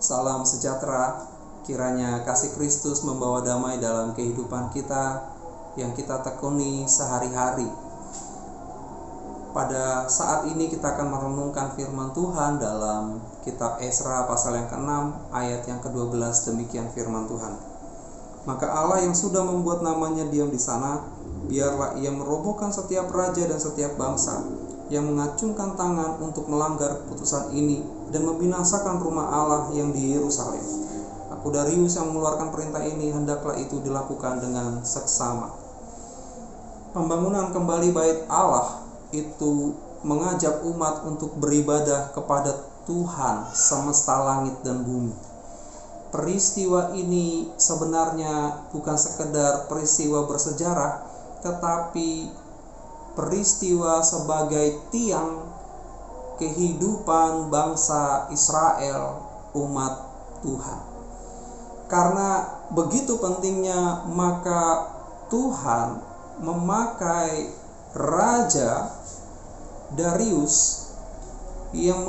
Salam sejahtera, kiranya kasih Kristus membawa damai dalam kehidupan kita yang kita tekuni sehari-hari. Pada saat ini kita akan merenungkan firman Tuhan dalam kitab Esra pasal yang ke-6 ayat yang ke-12. Demikian firman Tuhan. Maka Allah yang sudah membuat namanya diam di sana, biarlah ia merobohkan setiap raja dan setiap bangsa yang mengacungkan tangan untuk melanggar keputusan ini dan membinasakan rumah Allah yang di Yerusalem. Aku Darius yang mengeluarkan perintah ini, hendaklah itu dilakukan dengan seksama. Pembangunan kembali bait Allah itu mengajak umat untuk beribadah kepada Tuhan semesta langit dan bumi. Peristiwa ini sebenarnya bukan sekedar peristiwa bersejarah, tetapi peristiwa sebagai tiang kehidupan bangsa Israel, umat Tuhan. Karena begitu pentingnya, maka Tuhan memakai Raja Darius yang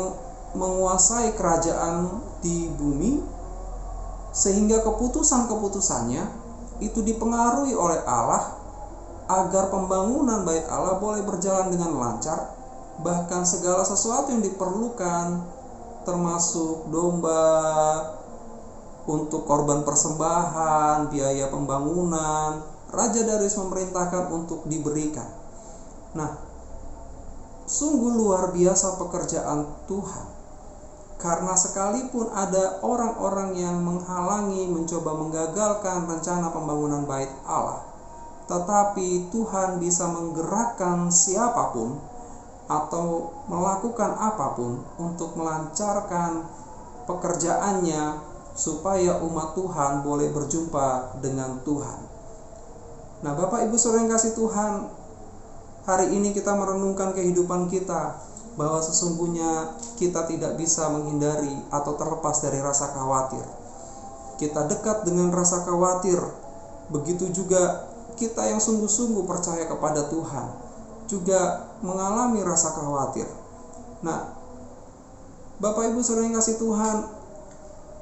menguasai kerajaan di bumi, sehingga keputusan-keputusannya itu dipengaruhi oleh Allah agar pembangunan bait Allah boleh berjalan dengan lancar. Bahkan segala sesuatu yang diperlukan, termasuk domba untuk korban persembahan, biaya pembangunan, Raja Darius memerintahkan untuk diberikan. Nah, sungguh luar biasa pekerjaan Tuhan. Karena sekalipun ada orang-orang yang menghalangi, mencoba menggagalkan rencana pembangunan bait Allah, tetapi Tuhan bisa menggerakkan siapapun atau melakukan apapun untuk melancarkan pekerjaannya supaya umat Tuhan boleh berjumpa dengan Tuhan. Nah, Bapak Ibu Saudara yang kasih Tuhan, hari ini kita merenungkan kehidupan kita, bahwa sesungguhnya kita tidak bisa menghindari atau terlepas dari rasa khawatir. Kita dekat dengan rasa khawatir. Begitu juga kita yang sungguh-sungguh percaya kepada Tuhan juga mengalami rasa khawatir. Nah, Bapak Ibu Saudara yang kasih Tuhan,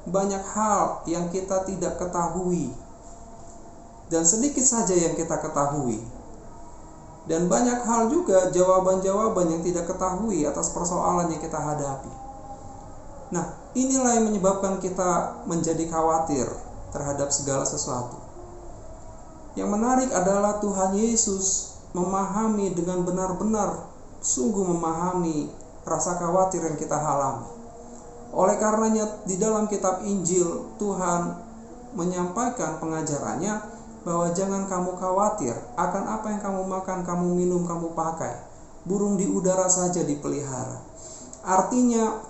banyak hal yang kita tidak ketahui, dan sedikit saja yang kita ketahui. Dan banyak hal juga jawaban-jawaban yang tidak ketahui atas persoalan yang kita hadapi. Nah, inilah yang menyebabkan kita menjadi khawatir terhadap segala sesuatu. Yang menarik adalah Tuhan Yesus memahami dengan benar-benar, sungguh memahami rasa khawatir yang kita alami. Oleh karenanya di dalam kitab Injil, Tuhan menyampaikan pengajarannya bahwa jangan kamu khawatir akan apa yang kamu makan, kamu minum, kamu pakai. Burung di udara saja dipelihara. Artinya,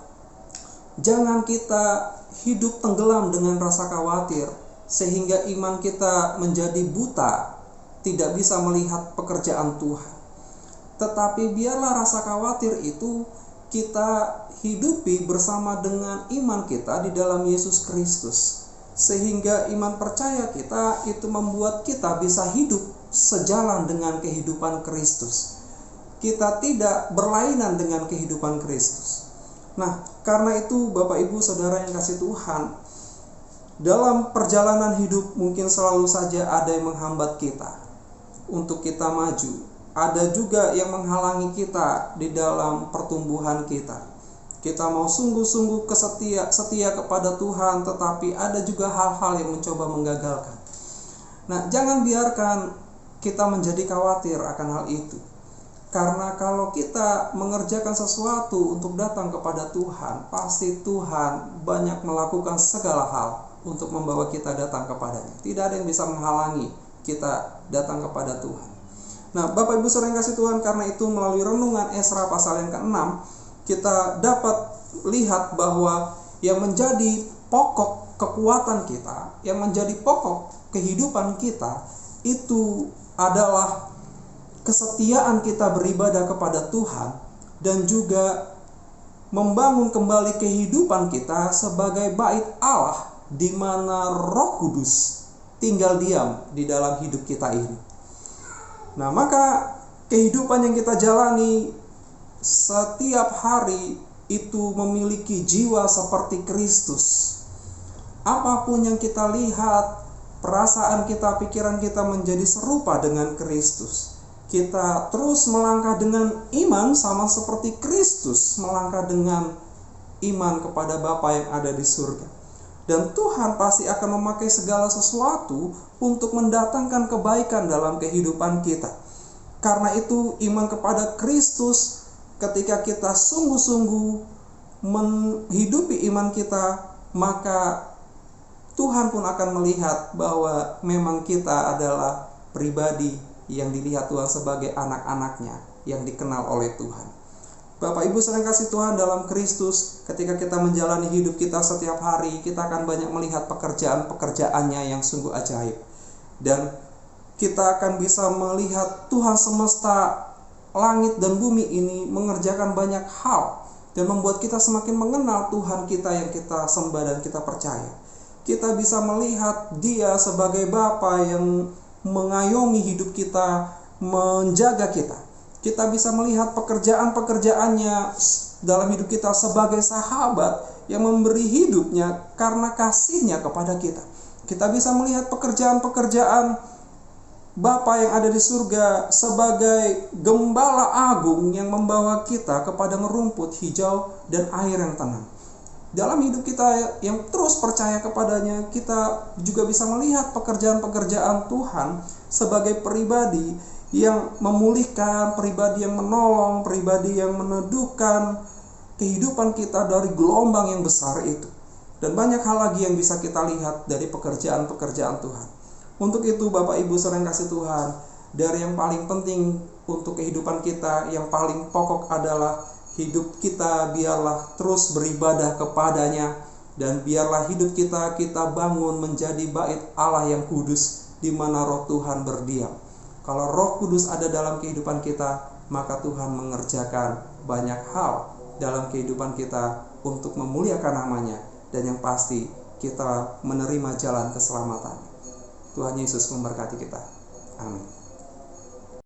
jangan kita hidup tenggelam dengan rasa khawatir sehingga iman kita menjadi buta, tidak bisa melihat pekerjaan Tuhan. Tetapi biarlah rasa khawatir itu kita hidupi bersama dengan iman kita di dalam Yesus Kristus, sehingga iman percaya kita itu membuat kita bisa hidup sejalan dengan kehidupan Kristus. Kita tidak berlainan dengan kehidupan Kristus. Nah, karena itu Bapak Ibu Saudara yang kasih Tuhan, dalam perjalanan hidup mungkin selalu saja ada yang menghambat kita untuk kita maju. Ada juga yang menghalangi kita di dalam pertumbuhan kita. Kita mau sungguh-sungguh setia kepada Tuhan, tetapi ada juga hal-hal yang mencoba menggagalkan. Nah, jangan biarkan kita menjadi khawatir akan hal itu. Karena kalau kita mengerjakan sesuatu untuk datang kepada Tuhan, pasti Tuhan banyak melakukan segala hal untuk membawa kita datang kepadanya. Tidak ada yang bisa menghalangi kita datang kepada Tuhan. Nah, Bapak Ibu Saudara yang kasih Tuhan, karena itu melalui renungan Esra pasal yang ke-6, kita dapat lihat bahwa yang menjadi pokok kekuatan kita, yang menjadi pokok kehidupan kita, itu adalah kesetiaan kita beribadah kepada Tuhan, dan juga membangun kembali kehidupan kita sebagai bait Allah, di mana Roh Kudus tinggal diam di dalam hidup kita ini. Nah, maka kehidupan yang kita jalani setiap hari itu memiliki jiwa seperti Kristus. apapun yang kita lihat, perasaan kita, pikiran kita menjadi serupa dengan Kristus. Kita terus melangkah dengan iman sama seperti Kristus melangkah dengan iman kepada Bapa yang ada di surga. Dan Tuhan pasti akan memakai segala sesuatu untuk mendatangkan kebaikan dalam kehidupan kita. Karena itu iman kepada Kristus, ketika kita sungguh-sungguh menghidupi iman kita, maka Tuhan pun akan melihat bahwa memang kita adalah pribadi yang dilihat Tuhan sebagai anak-anaknya yang dikenal oleh Tuhan. Bapak Ibu saudara kasih Tuhan dalam Kristus, ketika kita menjalani hidup kita setiap hari, kita akan banyak melihat pekerjaan-pekerjaannya yang sungguh ajaib. Dan kita akan bisa melihat Tuhan semesta langit dan bumi ini mengerjakan banyak hal dan membuat kita semakin mengenal Tuhan kita yang kita sembah dan kita percaya. Kita bisa melihat Dia sebagai Bapa yang mengayomi hidup kita, menjaga kita. Kita bisa melihat pekerjaan-pekerjaannya dalam hidup kita sebagai sahabat yang memberi hidupnya karena kasihnya kepada kita. Kita bisa melihat pekerjaan-pekerjaan Bapa yang ada di surga sebagai gembala agung yang membawa kita kepada rumput hijau dan air yang tenang. Dalam hidup kita yang terus percaya kepadanya, kita juga bisa melihat pekerjaan-pekerjaan Tuhan sebagai pribadi yang memulihkan, pribadi yang menolong, pribadi yang meneduhkan kehidupan kita dari gelombang yang besar itu. Dan banyak hal lagi yang bisa kita lihat dari pekerjaan-pekerjaan Tuhan. Untuk itu Bapak Ibu saudara yang kasih Tuhan, dari yang paling penting untuk kehidupan kita, yang paling pokok adalah hidup kita biarlah terus beribadah kepadanya, dan biarlah hidup kita bangun menjadi bait Allah yang kudus, di mana Roh Tuhan berdiam. Kalau Roh Kudus ada dalam kehidupan kita, maka Tuhan mengerjakan banyak hal dalam kehidupan kita untuk memuliakan namanya, dan yang pasti kita menerima jalan keselamatan. Tuhan Yesus memberkati kita. Amin.